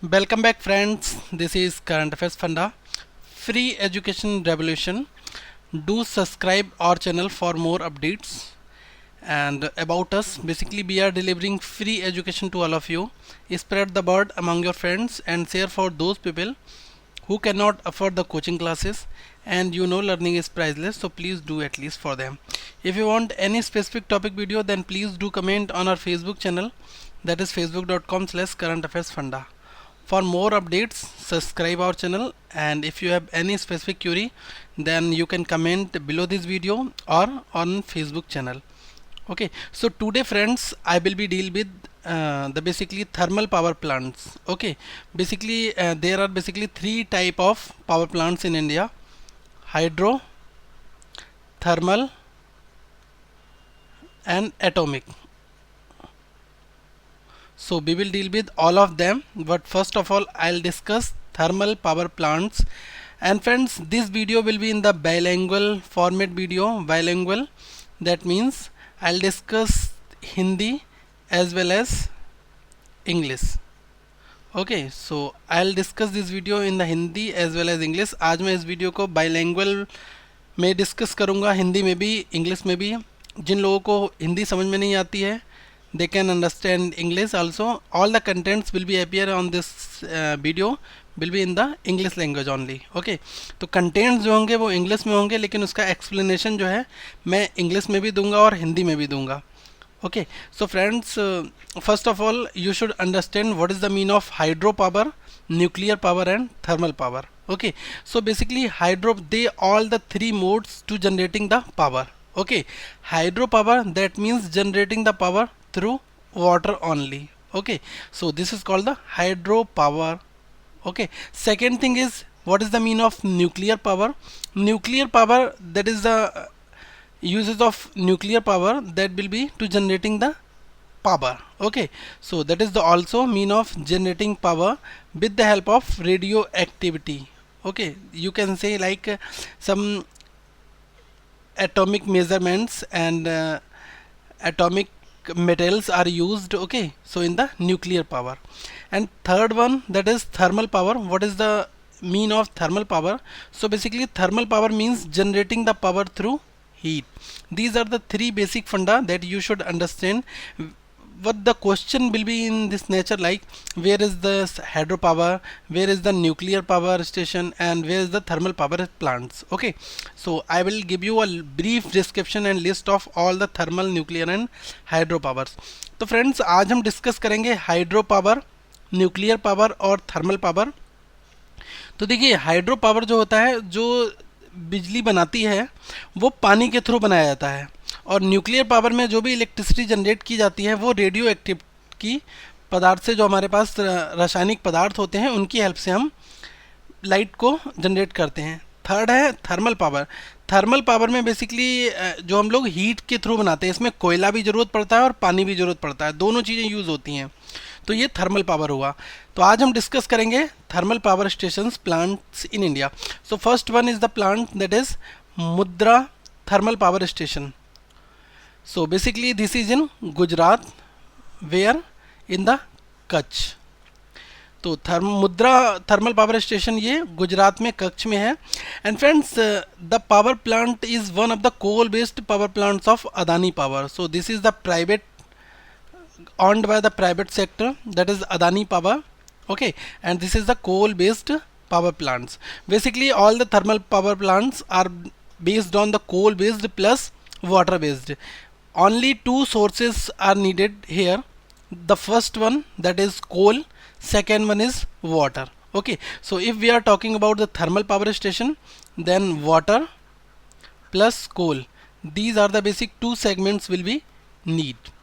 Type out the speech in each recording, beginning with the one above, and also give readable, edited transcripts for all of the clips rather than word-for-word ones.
Welcome back, friends. This is Current Affairs Funda. Free Education Revolution. Do subscribe our channel for more updates. And about us, basically we are delivering free education to all of you. Spread the word among your friends and share for those people who cannot afford the coaching classes, and learning is priceless, so please do at least for them. If you want any specific topic video, then please do comment on our Facebook channel, that is facebook.com/currentaffairsfunda. For more updates, subscribe our channel, and if you have any specific query, then you can comment below this video or on Facebook channel. Okay, so today, friends, I will be deal with the basically thermal power plants. Okay, basically there are basically three type of power plants in India: hydro, thermal, and atomic. So we will deal with all of them, but first of all I'll discuss thermal power plants. And friends, this video will be in the bilingual format video. Bilingual, that means I'll discuss Hindi as well as English. Okay, so I will discuss this video in the Hindi as well as English. आज मैं इस video को बाइलैंग्वेल में discuss करूँगा, हिंदी में भी English में भी. जिन लोगों को हिंदी समझ में नहीं आती है, they can understand English also. All the contents will be appear on this video will be in the English language only. Okay, तो कंटेंट्स जो होंगे वो इंग्लिश में होंगे, लेकिन उसका एक्सप्लेनेशन जो है मैं इंग्लिश में भी दूंगा और हिंदी में भी दूंगा. Okay, so friends, first of all you should understand what is the mean of hydropower, nuclear power and thermal power. Okay, so basically they all the three modes to generating the power. Okay, hydropower, that means generating the power through water only. Okay, so this is called the hydropower. Okay, second thing is, what is the mean of nuclear power? Nuclear power, that is the uses of nuclear power that will be to generating the power. Okay, so that is the also mean of generating power with the help of radioactivity. Okay, you can say like some atomic measurements and atomic metals are used. Okay, so in the nuclear power. And third one, that is thermal power. What is the mean of thermal power? So basically thermal power means generating the power through heat. These are the three basic funda that you should understand. What the question will be in this nature, like where is the hydropower, where is the nuclear power station, and where is the thermal power plants. Okay, so I will give you a brief description and list of all the thermal, nuclear and hydro powers. तो friends, आज हम discuss करेंगे hydro power, nuclear power और thermal power. तो देखिए, hydro power जो होता है, जो बिजली बनाती है, वो पानी के थ्रू बनाया जाता है. और न्यूक्लियर पावर में जो भी इलेक्ट्रिसिटी जनरेट की जाती है, वो रेडियो एक्टिव की पदार्थ से, जो हमारे पास रासायनिक पदार्थ होते हैं, उनकी हेल्प से हम लाइट को जनरेट करते हैं. थर्ड है थर्मल पावर. थर्मल पावर में बेसिकली जो हम लोग हीट के थ्रू बनाते हैं, इसमें कोयला भी ज़रूरत पड़ता है और पानी भी ज़रूरत पड़ता है, दोनों चीज़ें यूज़ होती हैं. तो ये थर्मल पावर हुआ. तो आज हम डिस्कस करेंगे thermal power stations plants in India. So first one is the plant that is Mundra thermal power station. So basically this is in Gujarat, where in the Kutch. तो मुद्रा थर्मल पावर स्टेशन ये गुजरात में कच्छ में है. And friends, the power plant is one of the coal based power plants of Adani power. So this is the private owned by the private sector, that is Adani Power. Okay, and this is the coal based power plants. Basically all the thermal power plants are based on the coal based plus water based. Only two sources are needed here. The first one, that is coal, second one is water. Okay, so if we are talking about the thermal power station, then water plus coal, these are the basic two segments will be need.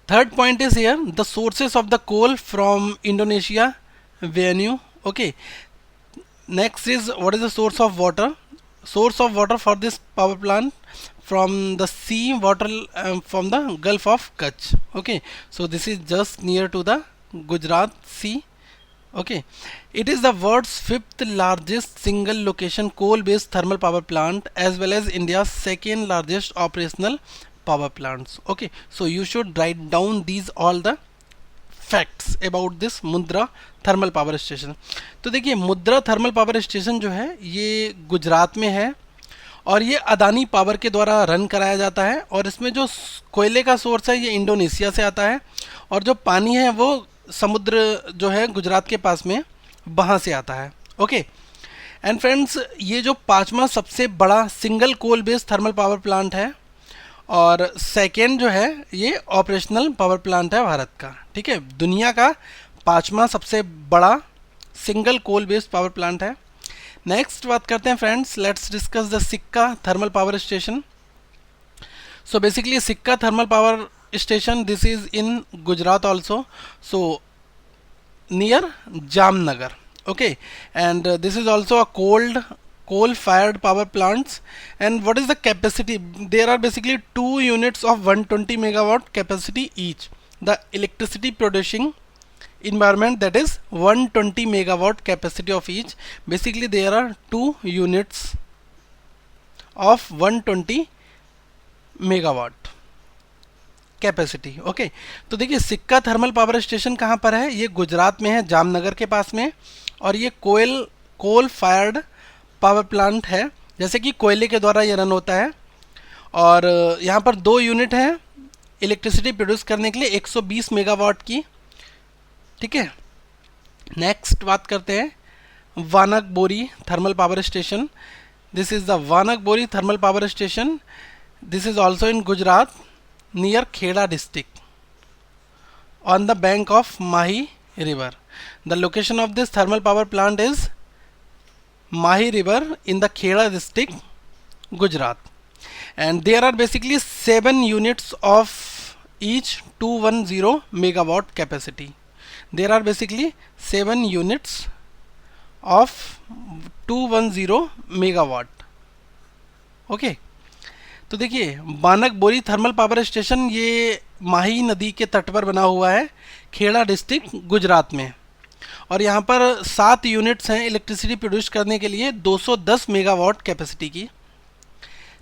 Third point is here, the sources of the coal from Indonesia, Vanuatu. Okay, next is, what is the source of water? Source of water for this power plant from the sea water, from the Gulf of Kutch. Okay, so this is just near to the Gujarat Sea. Okay, it is the world's fifth largest single location coal based thermal power plant, as well as India's second largest operational power plants. Okay, so you should write down these all the facts about this मुद्रा thermal power station. तो देखिए मुद्रा thermal power station जो है ये गुजरात में है और ये अदानी पावर के द्वारा रन कराया जाता है और इसमें जो कोयले का सोर्स है ये इंडोनेशिया से आता है और जो पानी है वो समुद्र जो है गुजरात के पास में वहाँ से आता है। ओके एंड फ्रेंड्स, ये जो पांचवा सबसे बड़ा single coal based thermal power plant है और सेकेंड जो है ये ऑपरेशनल पावर प्लांट है भारत का। ठीक है, दुनिया का पांचवा सबसे बड़ा single coal based power plant है। नेक्स्ट बात करते हैं friends, let's discuss the Sikka thermal power station. So basically Sikka thermal power station this is in Gujarat also, so near Jamnagar. Okay, and this is also a coal fired power plants. And what is the capacity? There are basically two units of 120 megawatt capacity each. The electricity producing environment, that is 120 megawatt capacity of each. Basically there are two units of 120 megawatt capacity. Okay, तो देखिए सिक्का thermal power station कहाँ पर है, ये गुजरात में है, जामनगर के पास में, और ये कोल फायर्ड पावर प्लांट है, जैसे कि कोयले के द्वारा ये रन होता है। और यहाँ पर दो यूनिट हैं इलेक्ट्रिसिटी प्रोड्यूस करने के लिए 120 मेगावाट की। ठीक है, नेक्स्ट बात करते हैं Wanakbori thermal power station. This is the Wanakbori thermal power station. This is also in Gujarat near Kheda district on the bank of Mahi river. The location of this thermal power plant is Mahi river in the Kheda district, Gujarat, and there are basically 7 units of each 210 megawatt capacity. There are basically 7 units of 210 megawatt. Okay, तो देखिए वानक बोरी thermal power station ये माही नदी के तट पर बना हुआ है, खेड़ा डिस्ट्रिक्ट गुजरात में, और यहाँ पर 7 यूनिट्स हैं इलेक्ट्रिसिटी प्रोड्यूस करने के लिए 210 मेगावाट कैपेसिटी की।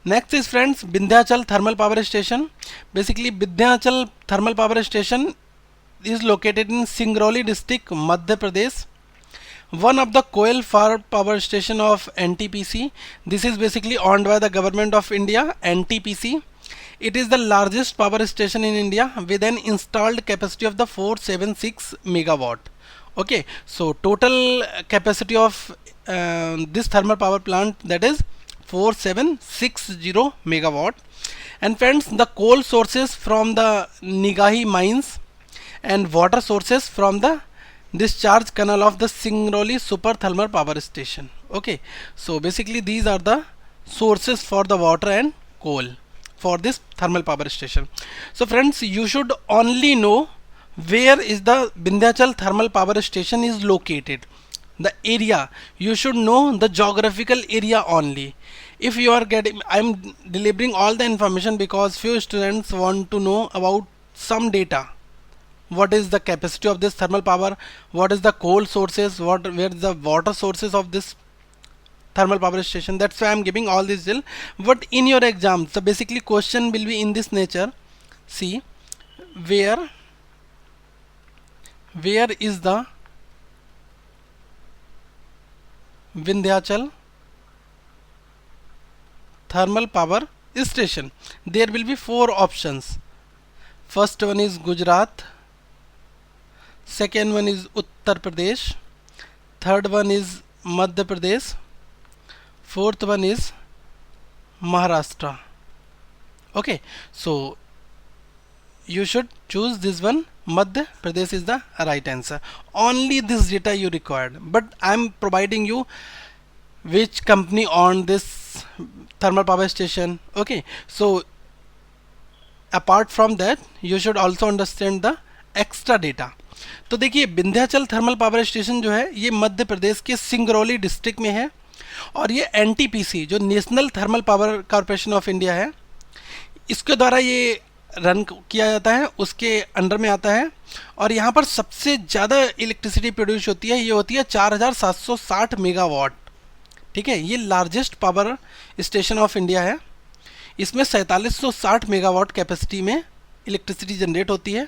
Next is friends Vindhyachal thermal power station. Basically Vindhyachal thermal power station is located in Singrauli district, Madhya Pradesh. One of the coal-fired power station of NTPC. This is basically owned by the government of India, NTPC. It is the largest power station in India with an installed capacity of the 476 megawatt. Okay, so total capacity of this thermal power plant, that is 4760 megawatt. And friends, the coal sources from the Nigahi mines and water sources from the discharge canal of the Singrauli super thermal power station. Okay, so basically these are the sources for the water and coal for this thermal power station. So friends, you should only know where is the Vindhyachal thermal power station is located, the area. You should know the geographical area only. If you are getting, I am delivering all the information because few students want to know about some data. What is the capacity of this thermal power, what is the coal sources, where is the water sources of this thermal power station. That's why I am giving all this detail. But in your exam, so basically question will be in this nature. See, where is the Vindhyachal thermal power station? There will be 4 options. First one is Gujarat, second one is Uttar Pradesh, third one is Madhya Pradesh, fourth one is Maharashtra. Okay, so you should choose this one. Madhya Pradesh is the right answer. Only this data you required, but I am providing you which company owned this thermal power station. Okay, so apart from that you should also understand the extra data. तो देखिए Vindhyachal thermal power station जो है ये मध्य प्रदेश के Singrauli district में है और ये एनटीपीसी जो national thermal power corporation of India है इसके द्वारा ये रन किया जाता है, उसके अंडर में आता है। और यहाँ पर सबसे ज़्यादा इलेक्ट्रिसिटी प्रोड्यूस होती है, ये होती है 4760 मेगावाट। ठीक है, ये largest power station of India है। इसमें 4760 मेगावाट कैपेसिटी में इलेक्ट्रिसिटी जनरेट होती है।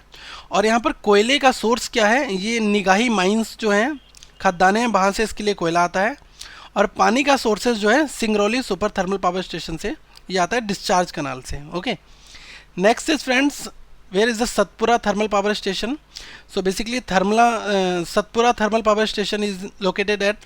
और यहाँ पर कोयले का सोर्स क्या है, ये निगाही माइंस जो हैं, खदानें हैं, वहाँ से इसके लिए कोयला आता है। और पानी का सोर्सेज जो है Singrauli super thermal power station से ये आता है, डिस्चार्ज कनाल से। Okay, next is friends, where is the Satpura thermal power station? So basically Satpura thermal power station is located at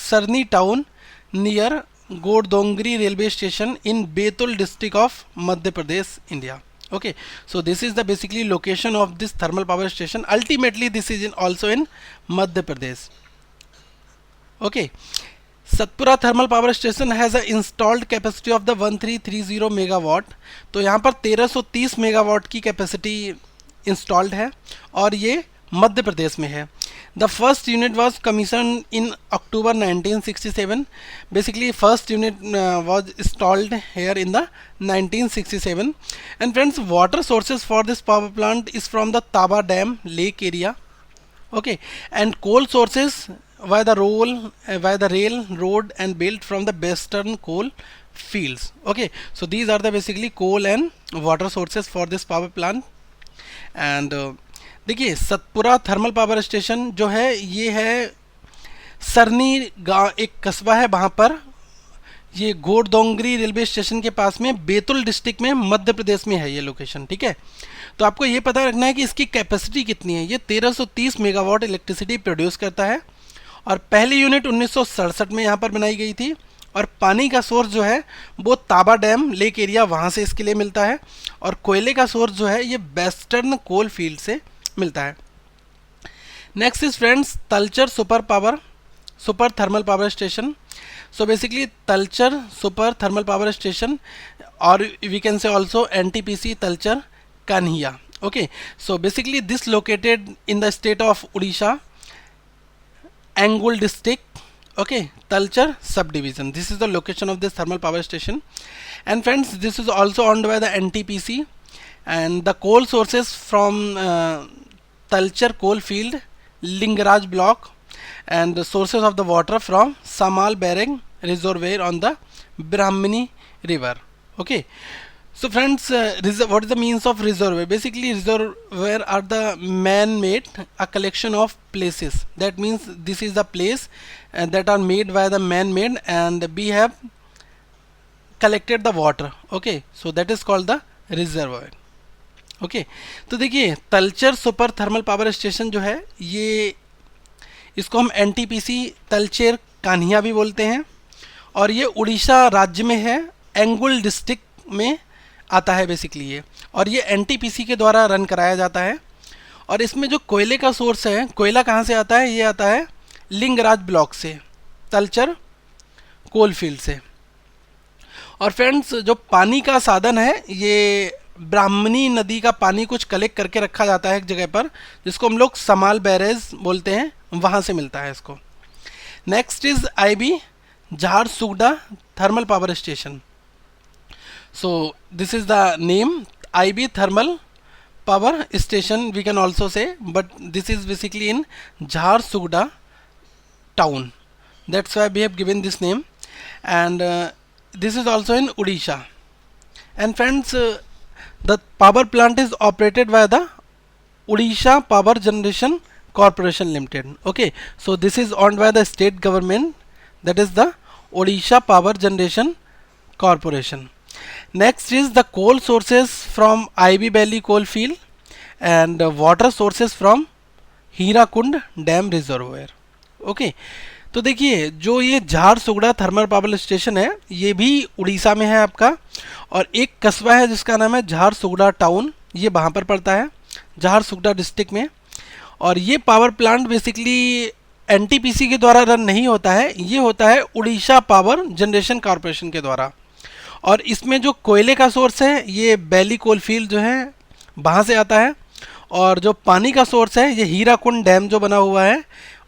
Sarni town near Ghoradongri railway station in Betul district of Madhya Pradesh, India. Okay, so this is the basically location of this thermal power station. Ultimately this is also in Madhya Pradesh. Okay, Satpura thermal power station has a installed capacity of the 1330 megawatt. तो यहाँ पर 1330 megawatt की capacity installed है और ये मध्य प्रदेश में है। The first unit was commissioned in October 1967. Basically, first unit was installed here in the 1967. And friends, water sources for this power plant is from the Taba Dam lake area. Okay, and coal sources via the rail, road, and built from the western coal fields. Okay, so these are the basically coal and water sources for this power plant. And देखिए, Satpura thermal power station जो है ये है सरनी गांव, एक कस्बा है वहाँ पर, ये गोडदोंगरी रेलवे स्टेशन के पास में, बैतूल डिस्ट्रिक्ट में, मध्य प्रदेश में है ये लोकेशन। ठीक है, तो आपको ये पता रखना है कि इसकी कैपेसिटी कितनी है। ये 1330 मेगावाट इलेक्ट्रिसिटी प्रोड्यूस करता है और पहली यूनिट 1967 में यहाँ पर बनाई गई थी। और पानी का सोर्स जो है वो ताबा डैम लेक एरिया, वहाँ से इसके लिए मिलता है। और कोयले का सोर्स जो है ये वेस्टर्न कोल फील्ड से मिलता है। Next is friends Talcher super thermal power station. So basically Talcher super thermal power station, और we can say also NTPC Talcher Kaniha. Okay, so basically this located in the state of Orissa, Angul district. Okay, Talcher subdivision. This is the location of this thermal power station. And friends, this is also owned by the NTPC. And the coal sources from Talcher coal field, Lingaraj block, and the sources of the water from Samal Barrage reservoir on the Brahmani river. Okay. So friends, what is the means of reservoir? Basically, reservoir are the man-made, a collection of places. That means this is the place that are made by the man-made, and we have collected the water. Okay, so that is called the reservoir. Okay, तो देखिए Talcher super thermal power station जो है ये, इसको हम NTPC तलचेर कान्हिया भी बोलते हैं, और ये उड़ीसा राज्य में है, एंगुल डिस्ट्रिक्ट में आता है बेसिकली ये। और ये NTPC के द्वारा रन कराया जाता है। और इसमें जो कोयले का सोर्स है, कोयला कहाँ से आता है? ये आता है लिंगराज ब्लॉक से, तलचर कोल फील्ड से। और फ्रेंड्स जो पानी का साधन है, ये ब्राह्मणी नदी का पानी कुछ कलेक्ट करके रखा जाता है एक जगह पर, जिसको हम लोग समाल बैरेज बोलते हैं, वहाँ से मिलता है इसको। Next is IB Jharsuguda thermal power station. So this is the name, IB thermal power station we can also say, but this is basically in Jharsuguda town. That's why we have given this name, and this is also in Odisha. And friends, the power plant is operated by the Odisha Power Generation Corporation Limited. Okay, so this is owned by the state government, that is the Odisha Power Generation Corporation. Next is the coal sources from IB Valley coal field and water sources from Hirakud dam reservoir. Okay, तो देखिए जो ये Jharsuguda thermal power station है ये भी उड़ीसा में है आपका, और एक कस्बा है जिसका नाम है झारसुगुडा टाउन, ये वहाँ पर पड़ता है झारसुगुडा डिस्ट्रिक्ट में। और ये पावर प्लांट बेसिकली NTPC के द्वारा रन नहीं होता है, ये होता है उड़ीसा पावर जनरेशन कॉरपोरेशन के द्वारा। और इसमें जो कोयले का सोर्स है ये बैली कोल फील्ड जो है वहाँ से आता है, और जो पानी का सोर्स है ये हीराकुंड डैम जो बना हुआ है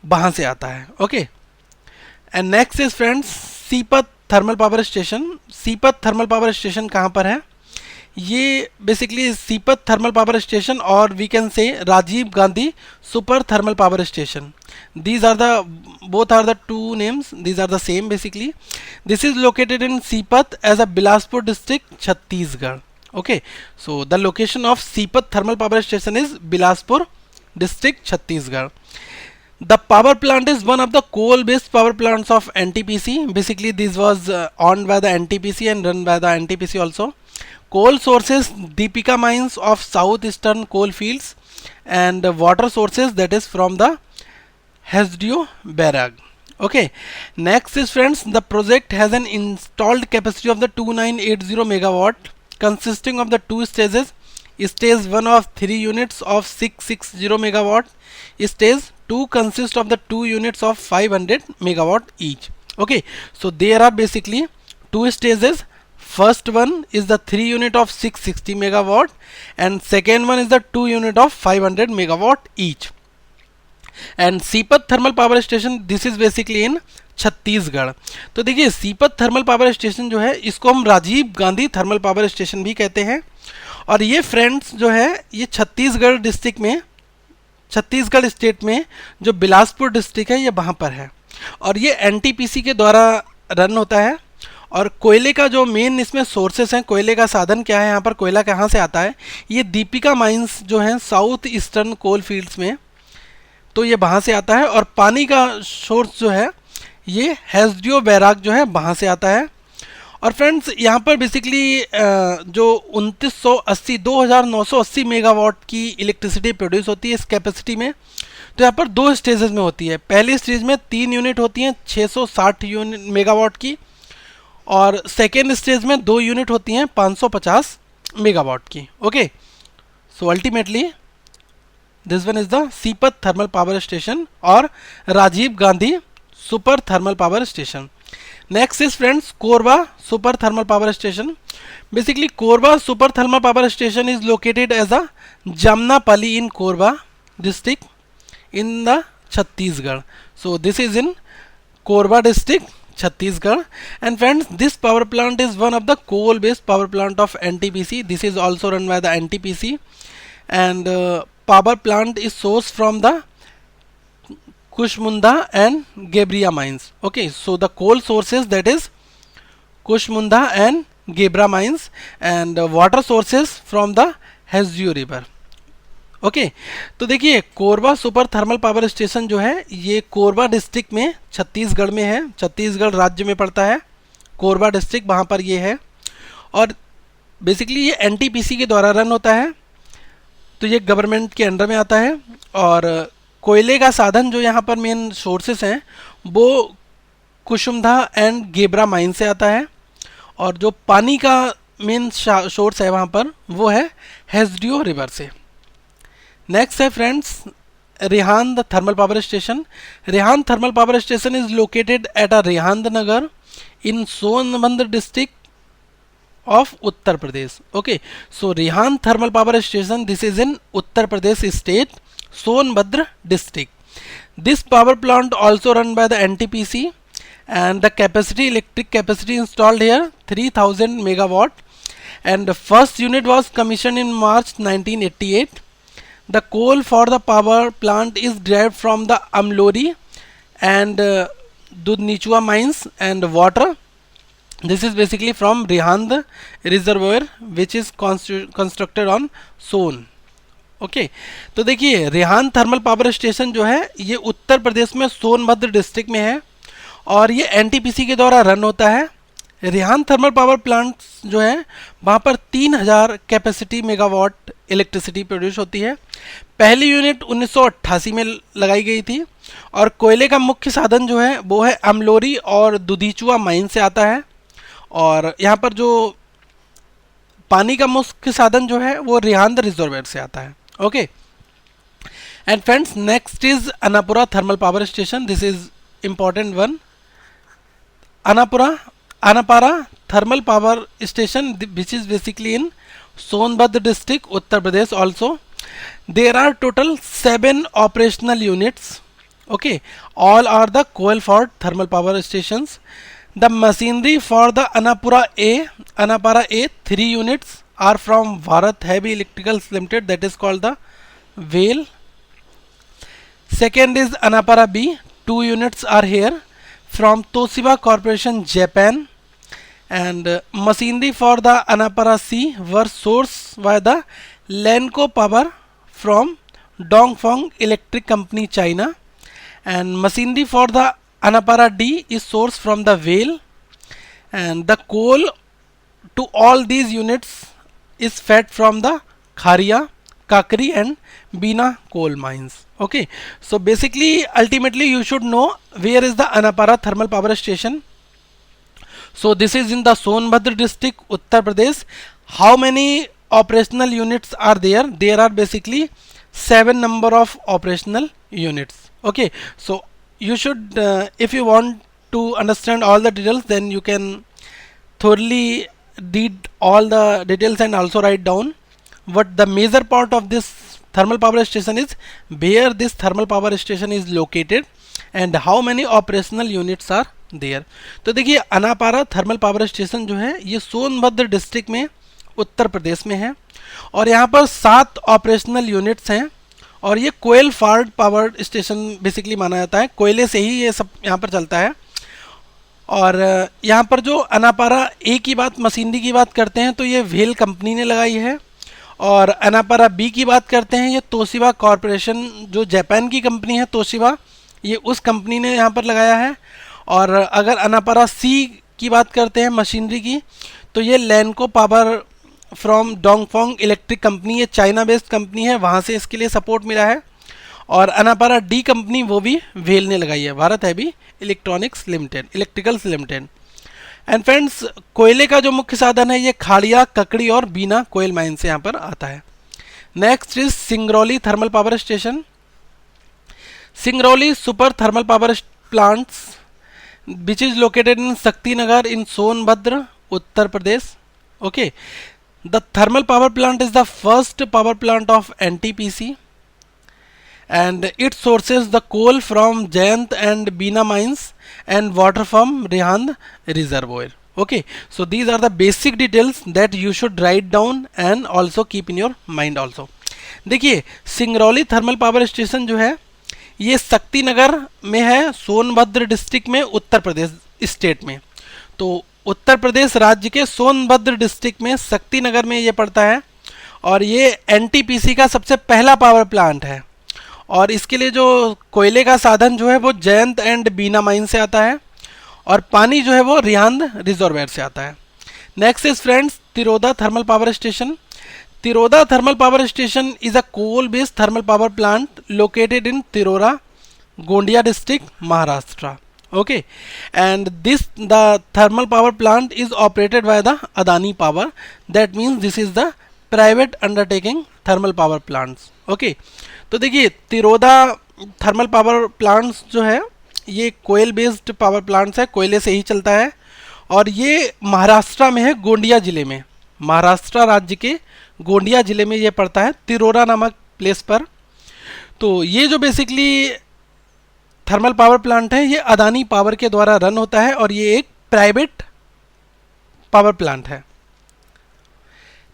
वहाँ से आता है। Okay, and next is friends Sipat thermal power station. Sipat thermal power station कहाँ पर है? ये basically Sipat thermal power station, और we can say Rajiv Gandhi super thermal power station. These are both are the two names. These are the same basically. This is located in Sipat as a Bilaspur district, Chhattisgarh. Okay, so the location of Sipat thermal power station is Bilaspur district, Chhattisgarh. The power plant is one of the coal-based power plants of NTPC. Basically, this was owned by the NTPC and run by the NTPC also. Coal sources, Deepika mines of southeastern coal fields, and water sources, that is from the Hasdeo Barrage. Okay, next is friends, the project has an installed capacity of the 2980 megawatt consisting of the two stages. Stage 1 of 3 units of 660 megawatt. Stage 2 consists of the 2 units of 500 megawatt each. Okay, so there are basically two stages. First one is the 3 unit of 660 megawatt and second one is the 2 unit of 500 megawatt each. And Sipat thermal power station this is basically in Chhattisgarh. तो देखिए Sipat thermal power station जो है इसको हम Rajiv Gandhi thermal power station भी कहते हैं. और ये फ्रेंड्स जो है ये छत्तीसगढ़ डिस्ट्रिक्ट में, छत्तीसगढ़ स्टेट में जो बिलासपुर डिस्ट्रिक्ट है ये वहाँ पर है. और ये एनटीपीसी के द्वारा रन होता है. और कोयले का जो मेन इसमें सोर्सेस हैं, कोयले का साधन क्या है, यहाँ पर कोयला कहाँ से आता है, ये दीपिका माइंस जो हैं साउथ ईस्टर्न कोल फील्ड्स में, तो ये वहाँ से आता है. और पानी का सोर्स जो है ये हैस्डियो बैराग जो है वहाँ से आता है. और फ्रेंड्स यहाँ पर बेसिकली जो 2980 मेगावाट की इलेक्ट्रिसिटी प्रोड्यूस होती है इस कैपेसिटी में. तो यहाँ पर दो स्टेजेस में होती है. पहली स्टेज में 3 यूनिट होती हैं 660 मेगावाट की, और सेकेंड स्टेज में 2 यूनिट होती हैं 550 मेगावाट की. Okay, so ultimately this one is the Sipat thermal power station or Rajiv Gandhi super thermal power station. Next is friends Korba super thermal power station. Basically Korba super thermal power station is located as a Jamnapalli in Korba district in the Chhattisgarh. So this is in Korba district, Chhattisgarh. And friends, this power plant is one of the coal based power plant of NTPC. This is also run by the NTPC, and power plant is sourced from the Kushmunda and Gebria mines. Okay, so the coal sources, that is Kushmunda and Gebra mines, and water sources from the Hasdeo river. Okay तो देखिए Korba super thermal power station जो है ये Korba district में छत्तीसगढ़ में है, छत्तीसगढ़ राज्य में पड़ता है कोरबा डिस्ट्रिक्ट, वहाँ पर ये है. और बेसिकली ये एनटीपीसी के द्वारा रन होता है, तो ये गवर्नमेंट के अंडर में आता है. और कोयले का साधन जो यहाँ पर मेन सोर्सेस हैं वो कुशुमधा एंड गेबरा माइन से आता है. और जो पानी का मेन सोर्स है वहाँ पर वो है हैस्डियो रिवर से. नेक्स्ट है friends Rihand thermal power station. Rihand thermal power station is located at a Rihand Nagar in Sonbhadra district of Uttar Pradesh. Okay, so Rihan thermal power station, this is in Uttar Pradesh state, Sonbhadra district. This power plant also run by the NTPC, and the capacity, electric capacity installed here 3000 megawatt, and the first unit was commissioned in March 1988. The coal for the power plant is derived from the Amlori and Dudnichua mines, and water this is basically from Rihand reservoir which is constructed on Son. Okay तो देखिए Rihand thermal power station जो है ये उत्तर प्रदेश में Sonbhadra district में है और ये एनटीपीसी के द्वारा रन होता है. रिहांद थर्मल पावर प्लांट जो है वहाँ पर 3000 कैपेसिटी मेगावाट इलेक्ट्रिसिटी प्रोड्यूस होती है. पहली यूनिट 1988 में लगाई गई थी और कोयले का मुख्य साधन जो है वो है अमलोरी और दुधीचुआ माइन से आता है. और यहाँ पर जो पानी का मुख्य साधन जो है वो रिहांद रिजर्वायर से आता है. Okay and friends next is Anpara thermal power station. This is important one. Anpara thermal power station which is basically in Sonbhadra district Uttar Pradesh also. There are total 7 operational units. Okay, all are the coal-fired thermal power stations. The machinery for the Anapara A 3 units are from Bharat Heavy Electricals Limited, that is called the WHALE. Second is Anapara B, 2 units are here from Toshiba Corporation Japan. and machinery for the Anapara Sea were sourced by the Lanco Power from Dongfeng Electric Company, China, and machinery for the Anapara D is sourced from the Whale, and the coal to all these units is fed from the Kharia, Kakri and Bina coal mines. Okay, so basically ultimately you should know where is the Anapara thermal power station. So this is in the Sonbhadra district, Uttar Pradesh. How many operational units are there? There are basically 7 number of operational units. Okay, so you should if you want to understand all the details, then you can thoroughly read all the details and also write down what the major part of this thermal power station is, where this thermal power station is located and how many operational units are there. तो देखिए अनापारा thermal power station जो है ये Sonbhadra district में उत्तर प्रदेश में है और यहाँ पर 7 ऑपरेशनल यूनिट्स हैं और ये कोयल फायर्ड पावर स्टेशन बेसिकली माना जाता है, कोयले से ही ये सब यहाँ पर चलता है। और यहाँ पर जो अनापारा ए की बात, मशीनरी की बात करते हैं तो ये व्हेल कंपनी ने लगाई है, और अनापारा बी की बात करते हैं ये तोशिबा कॉरपोरेशन जो जापान की कंपनी है तोशिबा, ये उस कंपनी ने यहाँ पर लगाया है। और अगर अनापारा सी की बात करते हैं मशीनरी की तो ये लैनको पावर फ्रॉम डोंगफोंग इलेक्ट्रिक कंपनी, ये चाइना बेस्ड कंपनी है, वहाँ से इसके लिए सपोर्ट मिला है। और अनापारा डी कंपनी वो भी व्हेल ने लगाई है, Bharat heavy electronics limited, electricals limited. And friends कोयले का जो मुख्य साधन है ये खाड़िया, ककड़ी और बीना कोयल माइन से यहाँ पर आता है। Next is Singrauli thermal power station. Singrauli super thermal power plants which is located in Shakti Nagar in Sonbhadra, Uttar Pradesh. Okay, the thermal power plant is the first power plant of NTPC and it sources the coal from Jayant and Bina mines and water from Rihand reservoir. Okay, so these are the basic details that you should write down and also keep in your mind also. देखिए Singrauli thermal power station जो है ये शक्ति नगर में है, Sonbhadra district में, Uttar Pradesh state में। तो उत्तर प्रदेश राज्य के सोनभद्र डिस्ट्रिक्ट में शक्ति नगर में ये पड़ता है और ये एनटीपीसी का सबसे पहला पावर प्लांट है। और इसके लिए जो कोयले का साधन जो है वो जयंत एंड बीना माइन से आता है और पानी जो है वो रिहांद रिजर्वायर से आता है। Next is friends Tiroda thermal power station. Tiroda thermal power station is a coal-based thermal power plant located in Tirora, Gondia district, Maharashtra. Okay, and the thermal power plant is operated by the Adani Power. That means this is the private undertaking thermal power plants. Okay, तो देखिए Tiroda thermal power plants जो है ये कोयल based power plants है, कोयले से ही चलता है और ये महाराष्ट्र में है, गोंडिया जिले में, महाराष्ट्र राज्य के गोंडिया जिले में ये पड़ता है, तिरोरा नामक प्लेस पर। तो ये जो बेसिकली थर्मल पावर प्लांट है ये अदानी पावर के द्वारा रन होता है और ये एक प्राइवेट पावर प्लांट है।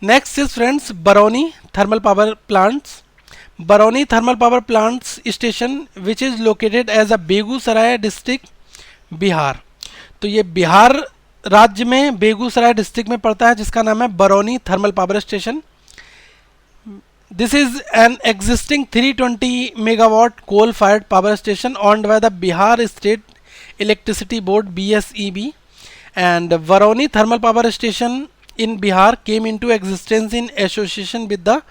Next is friends Barauni thermal power plants. Barauni thermal power plants station which is located as a Begusarai district, Bihar. तो ये बिहार राज्य में बेगूसराय डिस्ट्रिक्ट में पड़ता है जिसका नाम है Barauni thermal power station. This is an existing 320 megawatt coal fired power station owned by the Bihar State Electricity Board BSEB, and Barauni thermal power station in Bihar came into existence in association with the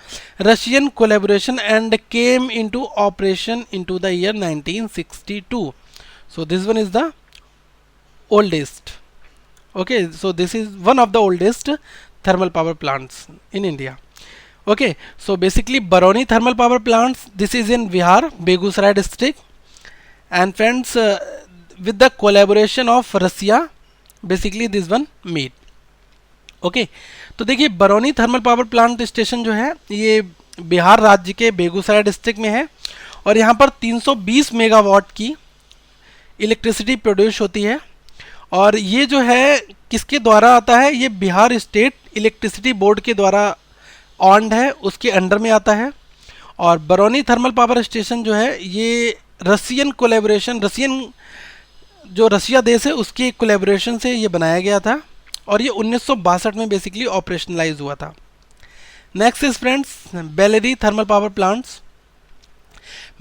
Russian collaboration and came into operation into the year 1962. So this one is the oldest. Okay, so this is one of the oldest thermal power plants in India. Okay, so basically Barauni thermal power plants, this is in Bihar, Begusrai district, and friends with the collaboration of Russia, basically this one made. Okay, तो देखिए Barauni thermal power plant station जो है ये बिहार राज्य के Begusarai district में है और यहाँ पर 320 मेगावाट की इलेक्ट्रिसिटी प्रोड्यूस होती है और ये जो है किसके द्वारा आता है, ये बिहार स्टेट इलेक्ट्रिसिटी बोर्ड के द्वारा ऑन्ड है, उसके अंडर में आता है। और बरौनी थर्मल पावर स्टेशन जो है ये रशियन कोलैबोरेशन, रशियन जो रशिया देश है उसके कोलैबोरेशन से ये बनाया गया था और ये 1962 में बेसिकली ऑपरेशनलाइज हुआ था। Next is friends Bellary thermal power plants.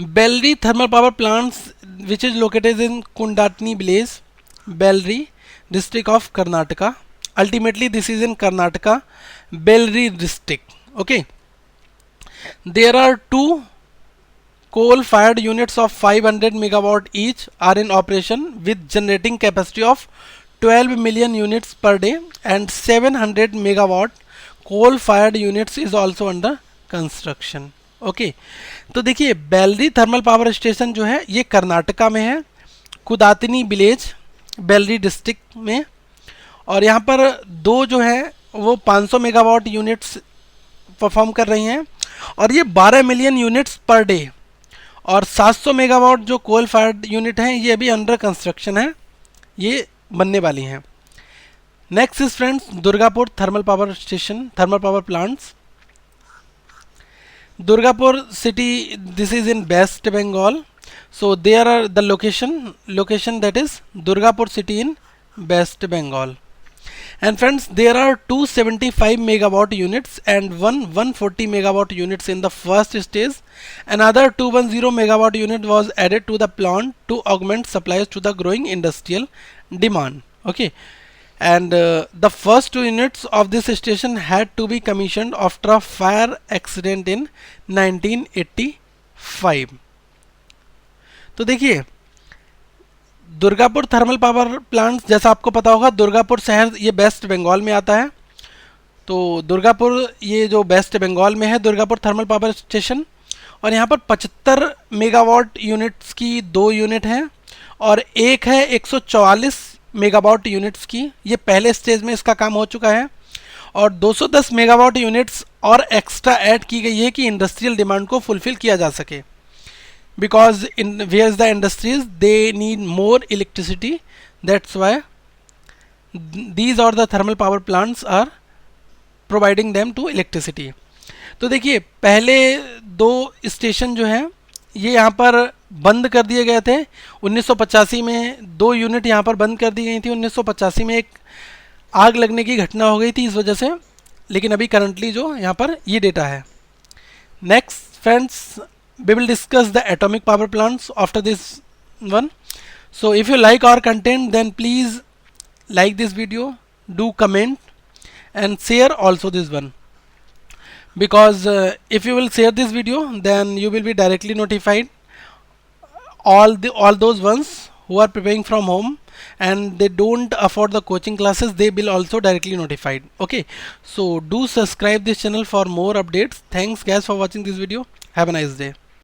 Bellary thermal power plants which is located in Kudatini village, Bellary district of Karnataka. Ultimately this is in Karnataka, Bellary district. Okay, there are two coal-fired units of 500 megawatt each are in operation with generating capacity of 12 million units per day, and 700 megawatt coal-fired units is also under construction. Okay, तो देखिए Bellary thermal power station जो है ये कर्नाटका में है, कुदातनी village, Bellary district में। और यहाँ पर दो जो है वो 500 मेगावाट यूनिट्स परफॉर्म कर रही हैं, और ये 12 मिलियन यूनिट्स पर डे। और 700 मेगावाट जो कोल फायर्ड यूनिट हैं ये अभी अंडर कंस्ट्रक्शन है, ये बनने वाली हैं। Next is friends Durgapur thermal power station, thermal power plants. Durgapur city, this is in West Bengal, so there are the location that is Durgapur city in West Bengal. And friends, there are 275 megawatt units and 140 megawatt units in the first stage. Another 210 megawatt unit was added to the plant to augment supplies to the growing industrial demand. Okay, and the first two units of this station had to be commissioned after a fire accident in 1985. तो देखिए Durgapur thermal power plant, जैसा आपको पता होगा दुर्गापुर शहर ये waste Bengal में आता है। तो दुर्गापुर ये जो वेस्ट बंगाल में है दुर्गापुर थर्मल पावर स्टेशन, और यहाँ पर 75 मेगावाट यूनिट्स की 2 यूनिट हैं और एक है 144 मेगावाट यूनिट्स की। ये पहले स्टेज में इसका काम हो चुका है, और 210 मेगावाट यूनिट्स और एक्स्ट्रा ऐड की गई है कि इंडस्ट्रियल डिमांड को फुलफिल किया जा सके। Because in where's the industries they need more electricity, that's why these are the thermal power plants are providing them to electricity. तो देखिए पहले 2 स्टेशन जो हैं ये यहाँ पर बंद कर दिए गए थे 1985 में। 2 यूनिट यहाँ पर बंद कर दी गई थी 1985 में, एक आग लगने की घटना हो गई थी इस वजह से, लेकिन अभी करंटली जो यहाँ पर ये डेटा है। Next friends, we will discuss the atomic power plants after this one. So if you like our content, then please like this video, do comment and share also this one, because if you will share this video then you will be directly notified. All those ones who are preparing from home and they don't afford the coaching classes, they will also directly notified. Okay, so do subscribe this channel for more updates. Thanks guys for watching this video. Have a nice day.